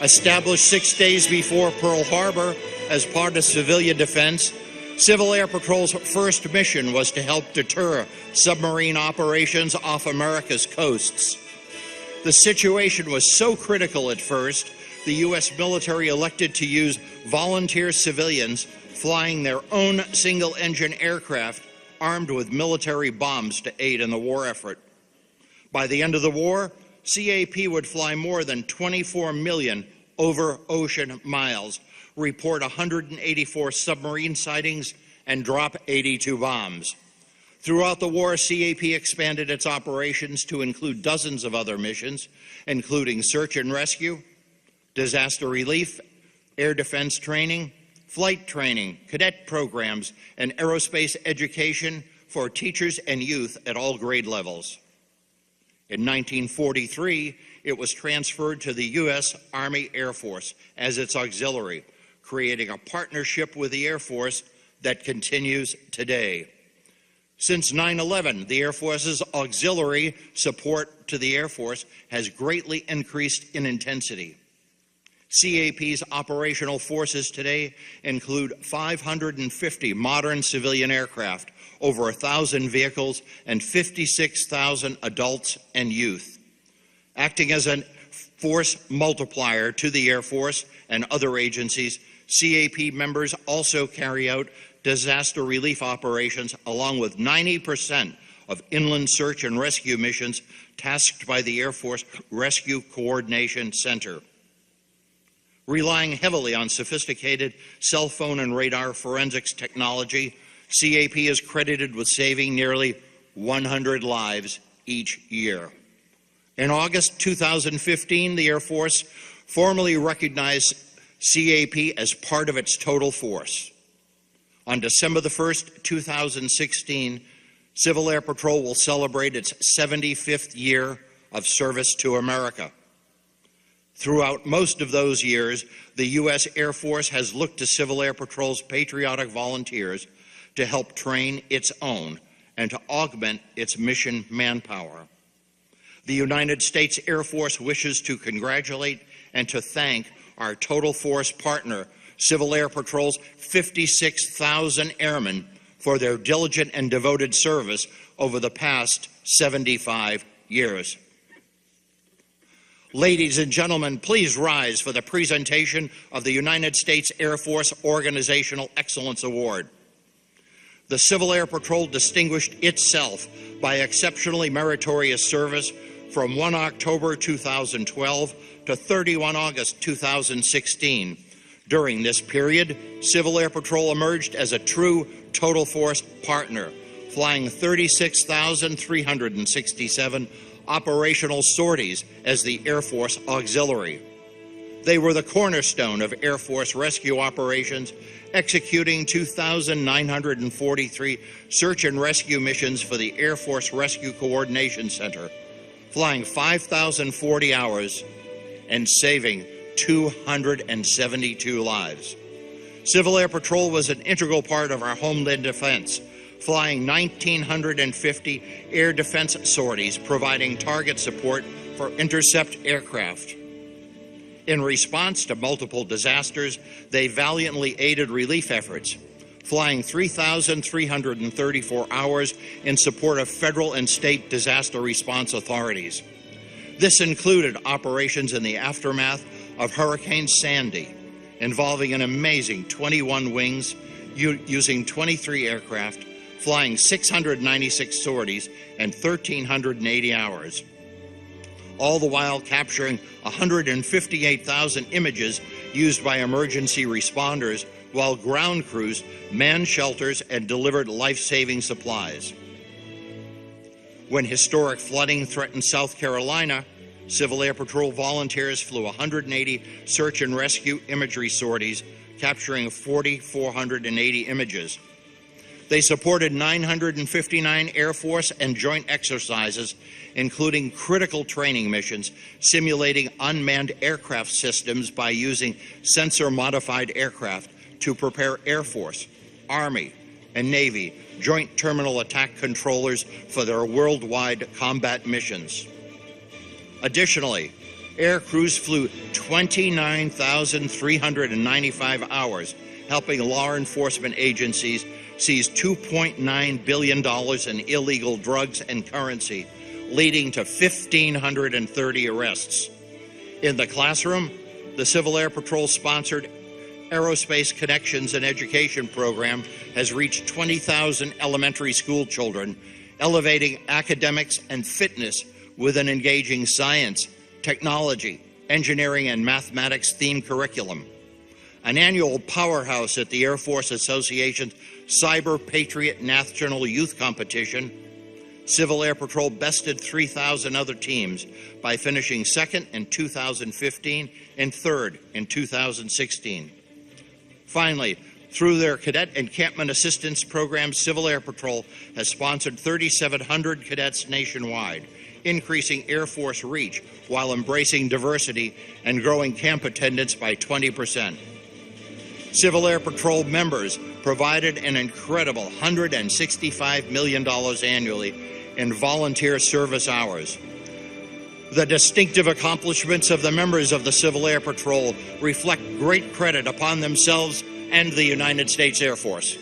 Established 6 days before Pearl Harbor as part of civilian defense, Civil Air Patrol's first mission was to help deter submarine operations off America's coasts. The situation was so critical at first, the U.S. military elected to use volunteer civilians flying their own single-engine aircraft armed with military bombs to aid in the war effort. By the end of the war, CAP would fly more than 24 million over-ocean miles, report 184 submarine sightings, and drop 82 bombs. Throughout the war, CAP expanded its operations to include dozens of other missions, including search and rescue, disaster relief, air defense training, flight training, cadet programs, and aerospace education for teachers and youth at all grade levels. In 1943, it was transferred to the U.S. Army Air Force as its auxiliary, creating a partnership with the Air Force that continues today. Since 9/11, the Air Force's auxiliary support to the Air Force has greatly increased in intensity. CAP's operational forces today include 550 modern civilian aircraft, over 1,000 vehicles, and 56,000 adults and youth. Acting as a force multiplier to the Air Force and other agencies, CAP members also carry out disaster relief operations, along with 90% of inland search and rescue missions tasked by the Air Force Rescue Coordination Center. Relying heavily on sophisticated cell phone and radar forensics technology, CAP is credited with saving nearly 100 lives each year. In August 2015, the Air Force formally recognized CAP as part of its total force. On December the 1st, 2016, Civil Air Patrol will celebrate its 75th year of service to America. Throughout most of those years, the U.S. Air Force has looked to Civil Air Patrol's patriotic volunteers to help train its own and to augment its mission manpower. The United States Air Force wishes to congratulate and to thank our total force partner, Civil Air Patrol's 56,000 airmen, for their diligent and devoted service over the past 75 years. Ladies and gentlemen, please rise for the presentation of the United States Air Force Organizational Excellence Award. The Civil Air Patrol distinguished itself by exceptionally meritorious service from 1 October 2012 to 31 August 2016. During this period, Civil Air Patrol emerged as a true total force partner, flying 36,367 operational sorties as the Air Force Auxiliary. They were the cornerstone of Air Force rescue operations, executing 2,943 search and rescue missions for the Air Force Rescue Coordination Center, flying 5,040 hours and saving 272 lives. Civil Air Patrol was an integral part of our homeland defense, flying 1,950 air defense sorties, providing target support for intercept aircraft. In response to multiple disasters, they valiantly aided relief efforts, flying 3,334 hours in support of federal and state disaster response authorities. This included operations in the aftermath of Hurricane Sandy, involving an amazing 21 wings, using 23 aircraft, flying 696 sorties and 1,380 hours, all the while capturing 158,000 images used by emergency responders while ground crews manned shelters and delivered life-saving supplies. When historic flooding threatened South Carolina, Civil Air Patrol volunteers flew 180 search and rescue imagery sorties, capturing 4,480 images. They supported 959 Air Force and joint exercises, including critical training missions, simulating unmanned aircraft systems by using sensor-modified aircraft to prepare Air Force, Army, and Navy joint terminal attack controllers for their worldwide combat missions. Additionally, Air crews flew 29,395 hours, helping law enforcement agencies seize $2.9 billion in illegal drugs and currency, leading to 1,530 arrests. In the classroom, the Civil Air Patrol-sponsored Aerospace Connections and Education program has reached 20,000 elementary school children, elevating academics and fitness with an engaging science, technology, engineering, and mathematics themed curriculum. An annual powerhouse at the Air Force Association's Cyber Patriot National Youth Competition, Civil Air Patrol bested 3,000 other teams by finishing second in 2015 and third in 2016. Finally, through their Cadet Encampment Assistance Program, Civil Air Patrol has sponsored 3,700 cadets nationwide, increasing Air Force reach while embracing diversity and growing camp attendance by 20%. Civil Air Patrol members provided an incredible $165 million annually in volunteer service hours. The distinctive accomplishments of the members of the Civil Air Patrol reflect great credit upon themselves and the United States Air Force.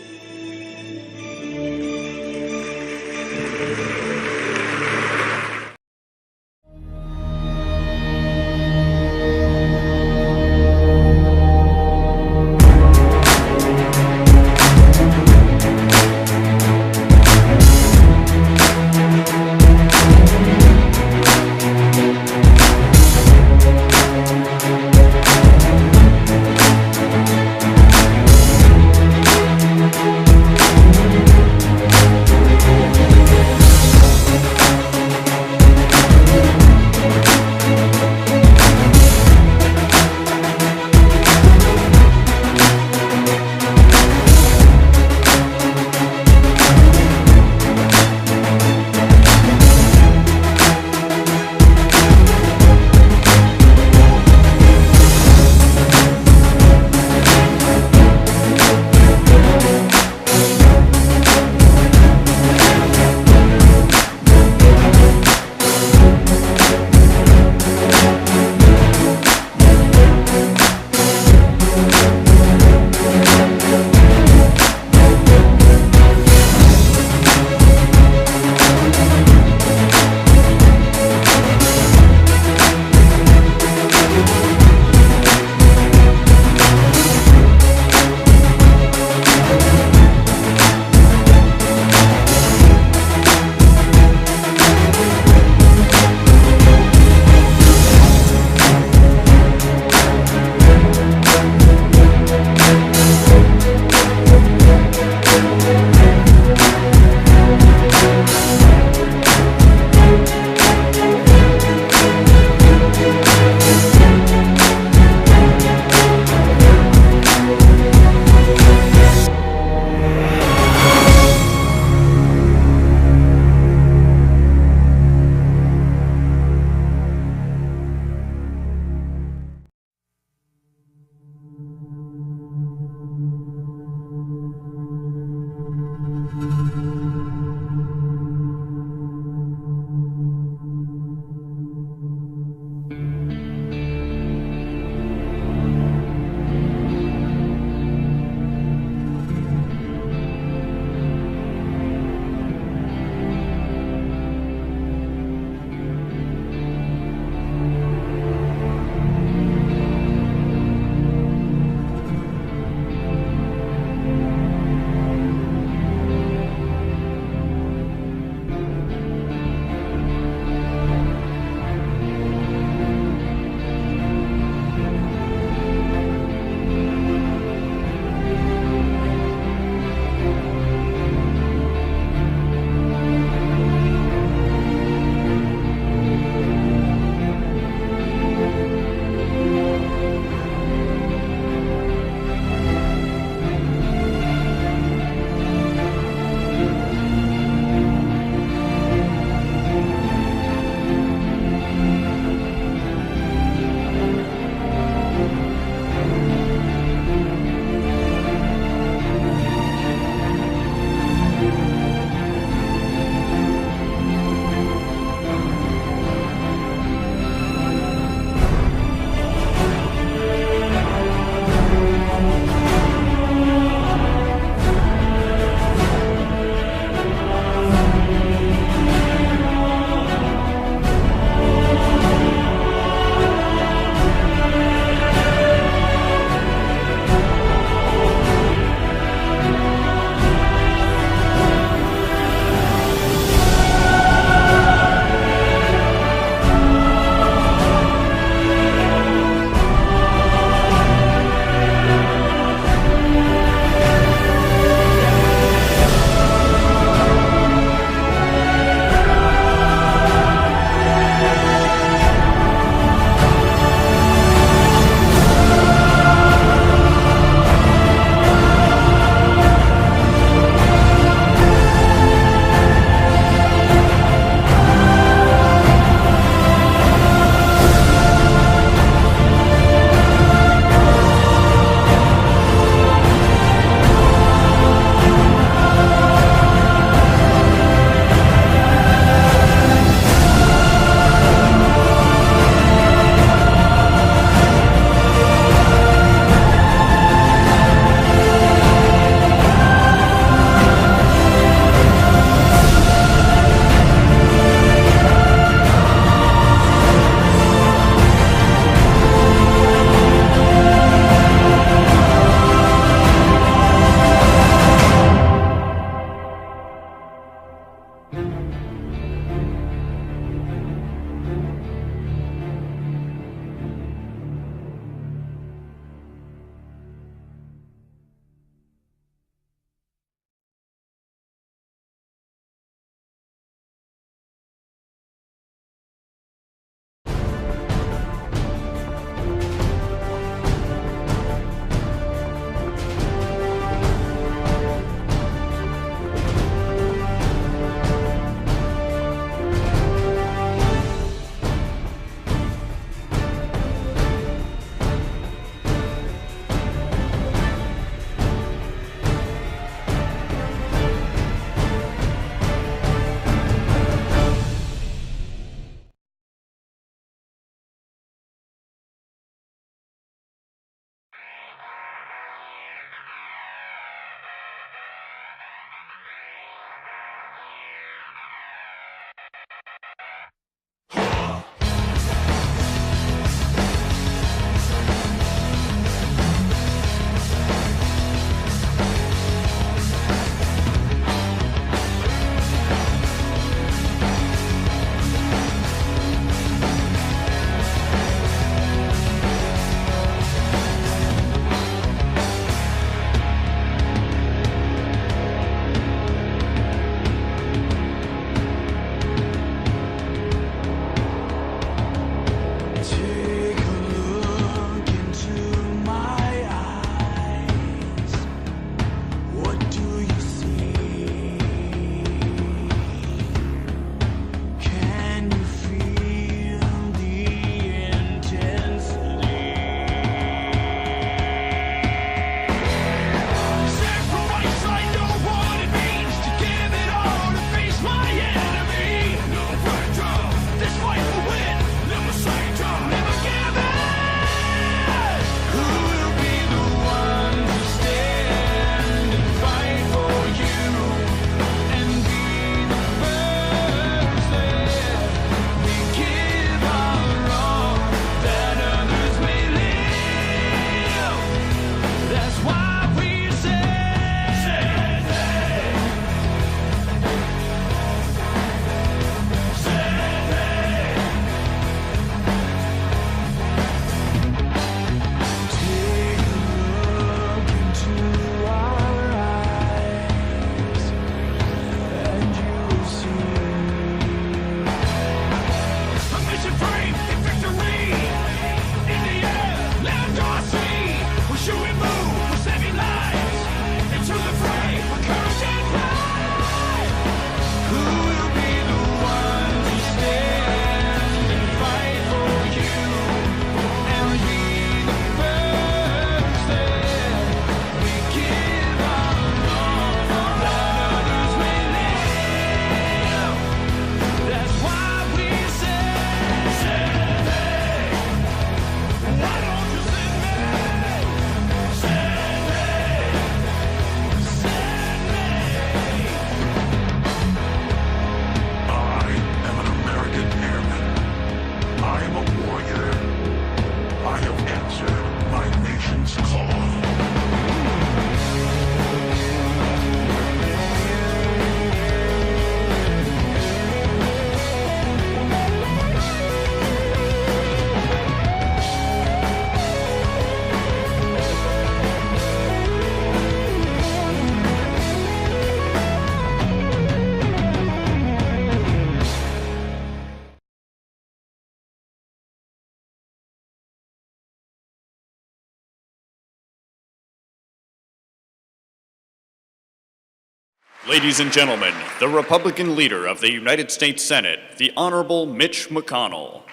Ladies and gentlemen, the Republican leader of the United States Senate, the Honorable Mitch McConnell.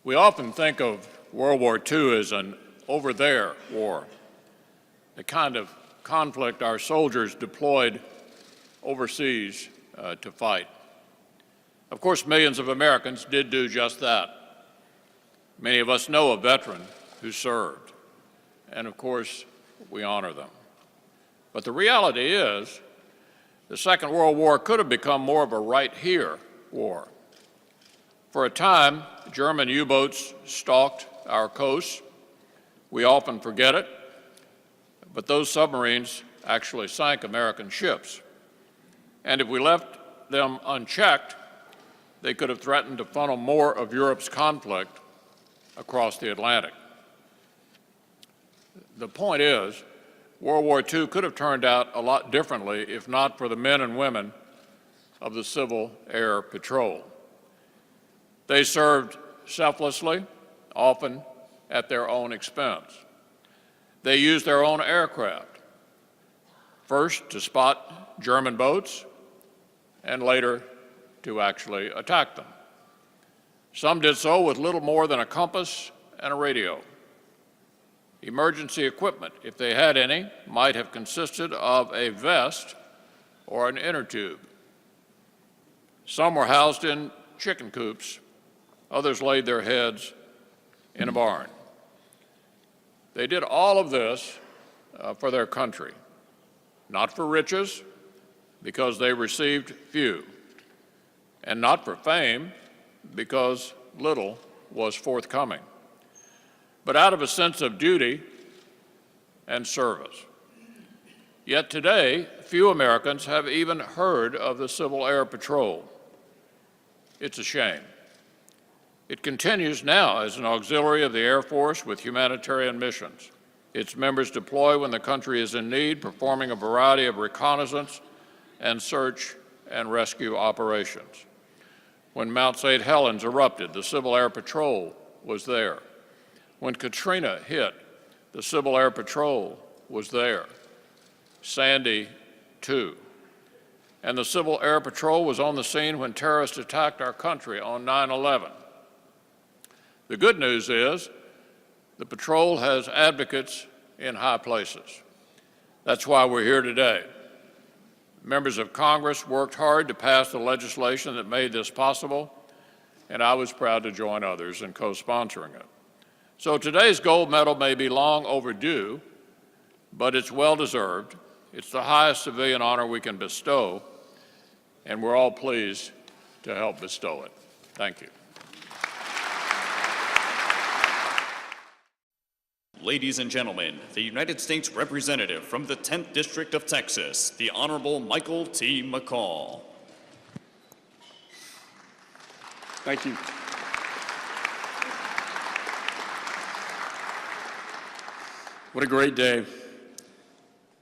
We often think of World War II as an over-there war, the kind of conflict our soldiers deployed overseas to fight. Of course, millions of Americans did do just that. Many of us know a veteran who served, and of course, we honor them. But the reality is, the Second World War could have become more of a right-here war. For a time, German U-boats stalked our coasts. We often forget it, but those submarines actually sank American ships. And if we left them unchecked, they could have threatened to funnel more of Europe's conflict across the Atlantic. The point is, World War II could have turned out a lot differently if not for the men and women of the Civil Air Patrol. They served selflessly, often at their own expense. They used their own aircraft, first to spot German boats, and later to actually attack them. Some did so with little more than a compass and a radio. Emergency equipment, if they had any, might have consisted of a vest or an inner tube. Some were housed in chicken coops. Others laid their heads in a barn. They did all of this for their country, not for riches, because they received few, and not for fame, because little was forthcoming, but out of a sense of duty and service. Yet today, few Americans have even heard of the Civil Air Patrol. It's a shame. It continues now as an auxiliary of the Air Force with humanitarian missions. Its members deploy when the country is in need, performing a variety of reconnaissance and search and rescue operations. When Mount St. Helens erupted, the Civil Air Patrol was there. When Katrina hit, the Civil Air Patrol was there. Sandy, too. And the Civil Air Patrol was on the scene when terrorists attacked our country on 9/11. The good news is the patrol has advocates in high places. That's why we're here today. Members of Congress worked hard to pass the legislation that made this possible, and I was proud to join others in co-sponsoring it. So today's gold medal may be long overdue, but it's well-deserved. It's the highest civilian honor we can bestow, and we're all pleased to help bestow it. Thank you. Ladies and gentlemen, the United States Representative from the 10th District of Texas, the Honorable Michael T. McCall. Thank you. What a great day.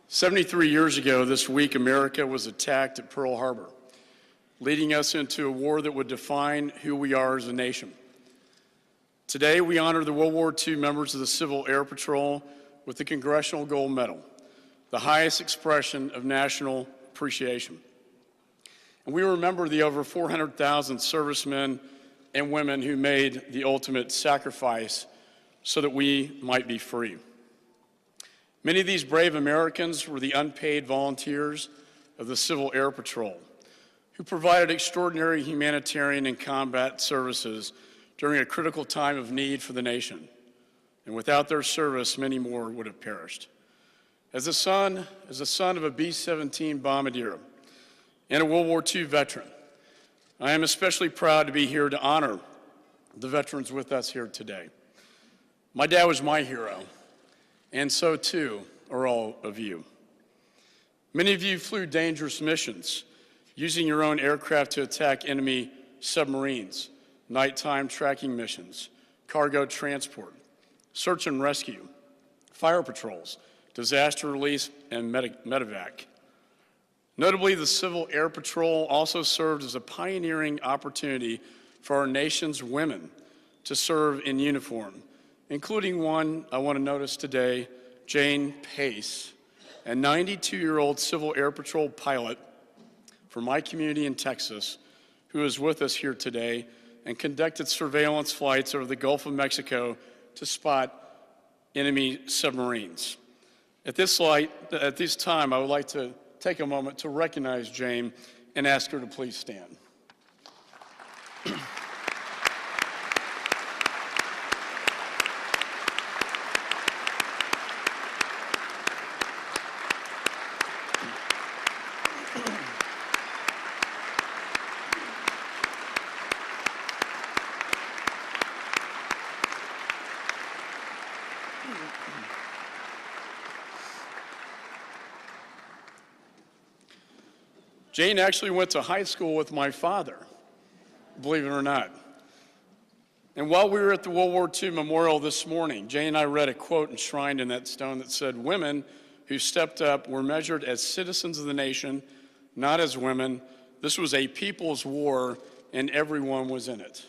73 years ago this week, America was attacked at Pearl Harbor, leading us into a war that would define who we are as a nation. Today, we honor the World War II members of the Civil Air Patrol with the Congressional Gold Medal, the highest expression of national appreciation. And we remember the over 400,000 servicemen and women who made the ultimate sacrifice so that we might be free. Many of these brave Americans were the unpaid volunteers of the Civil Air Patrol, who provided extraordinary humanitarian and combat services during a critical time of need for the nation. And without their service, many more would have perished. As the son of a B-17 bombardier and a World War II veteran, I am especially proud to be here to honor the veterans with us here today. My dad was my hero, and so too are all of you. Many of you flew dangerous missions, using your own aircraft to attack enemy submarines, nighttime tracking missions, cargo transport, search and rescue, fire patrols, disaster relief, and medevac. Notably, the Civil Air Patrol also served as a pioneering opportunity for our nation's women to serve in uniform, including one I want to notice today, Jane Pace, a 92-year-old Civil Air Patrol pilot for my community in Texas, who is with us here today and conducted surveillance flights over the Gulf of Mexico to spot enemy submarines. At this time, I would like to take a moment to recognize Jane and ask her to please stand. Jane actually went to high school with my father, believe it or not. And while we were at the World War II Memorial this morning, Jane and I read a quote enshrined in that stone that said, "Women who stepped up were measured as citizens of the nation, not as women. This was a people's war, and everyone was in it."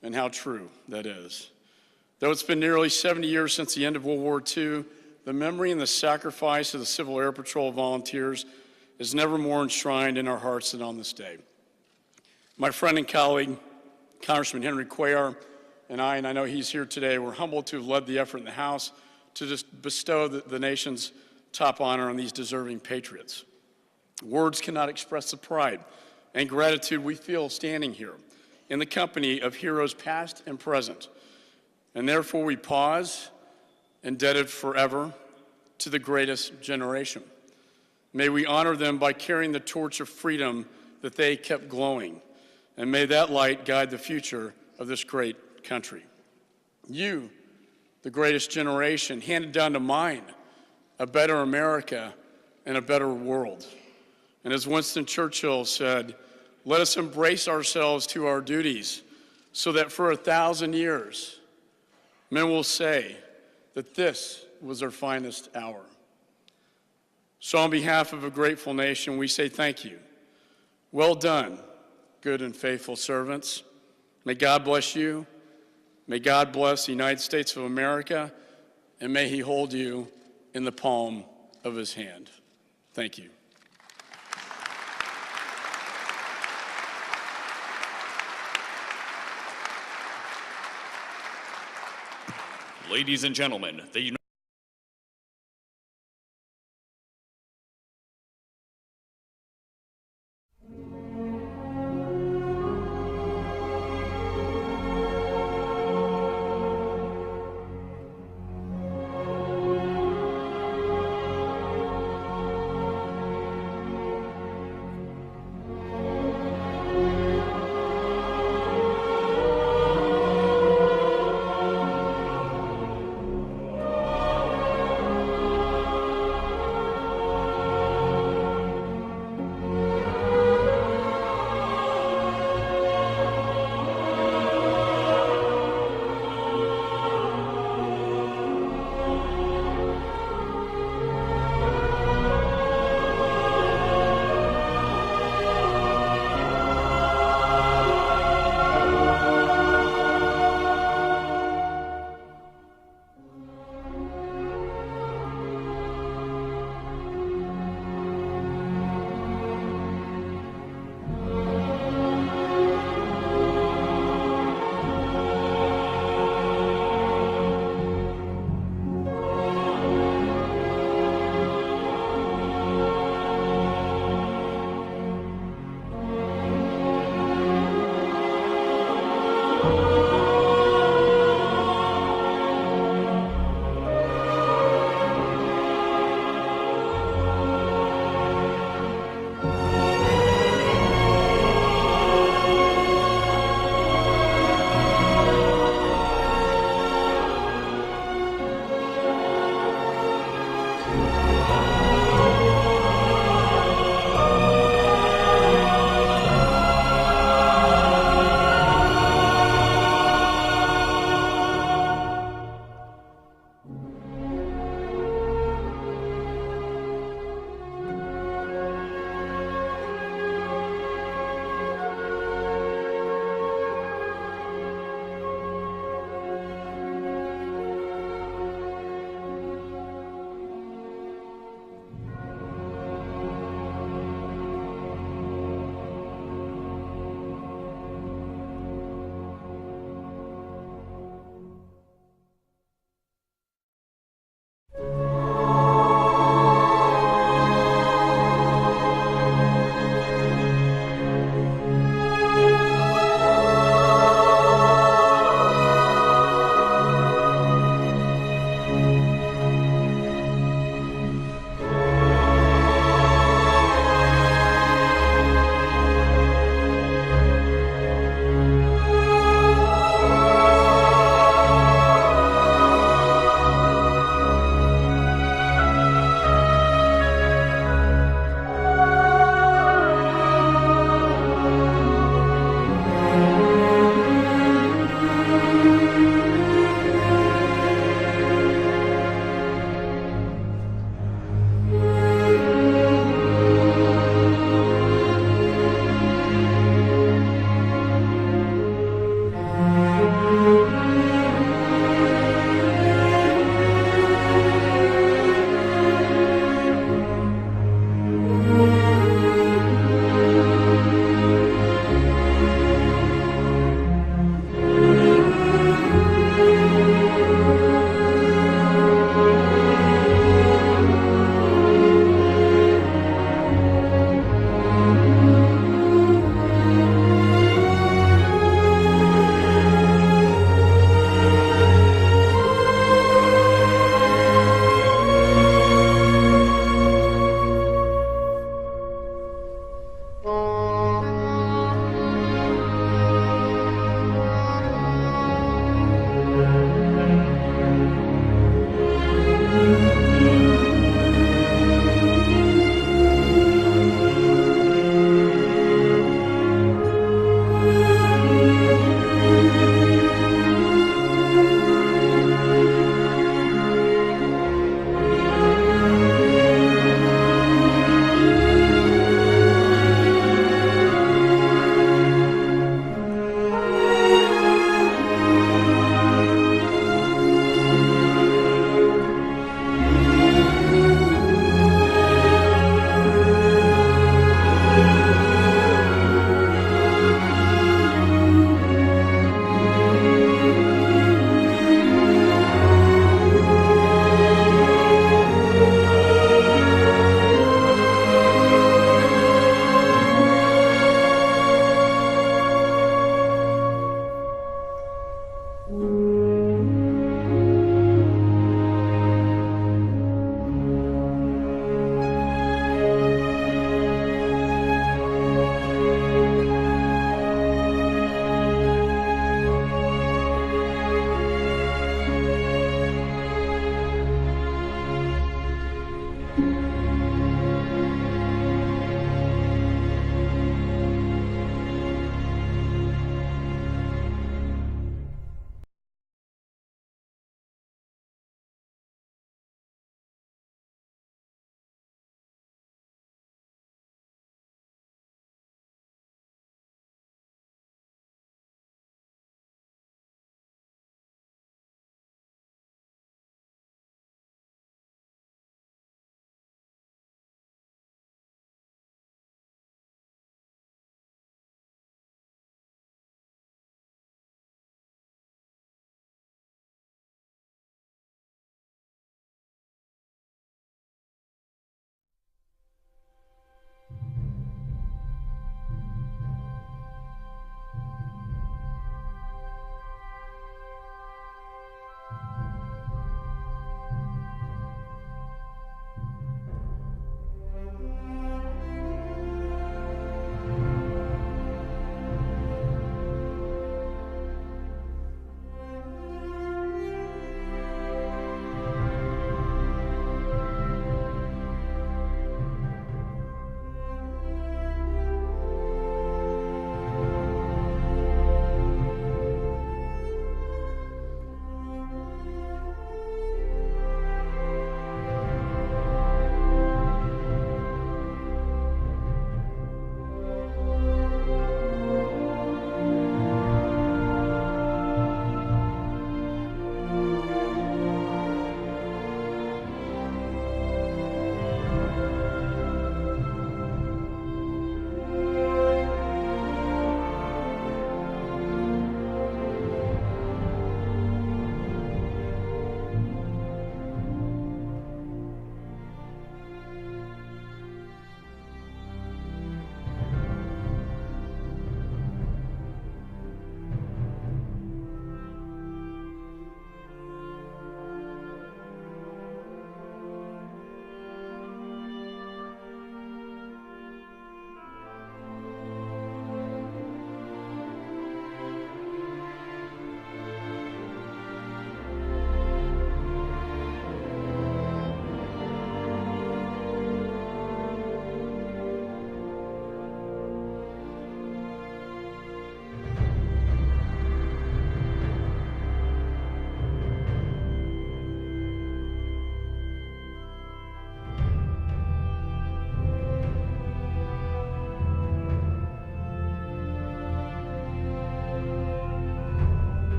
And how true that is. Though it's been nearly 70 years since the end of World War II, the memory and the sacrifice of the Civil Air Patrol volunteers is never more enshrined in our hearts than on this day. My friend and colleague, Congressman Henry Cuellar, and I know he's here today, we're humbled to have led the effort in the House to just bestow the nation's top honor on these deserving patriots. Words cannot express the pride and gratitude we feel standing here in the company of heroes past and present. And therefore we pause, indebted forever to the greatest generation. May we honor them by carrying the torch of freedom that they kept glowing. And may that light guide the future of this great country. You, the greatest generation, handed down to mine a better America and a better world. And as Winston Churchill said, let us embrace ourselves to our duties so that for 1,000 years, men will say that this was our finest hour. So on behalf of a grateful nation, we say thank you. Well done, good and faithful servants. May God bless you. May God bless the United States of America, and may he hold you in the palm of his hand. Thank you. Ladies and gentlemen, the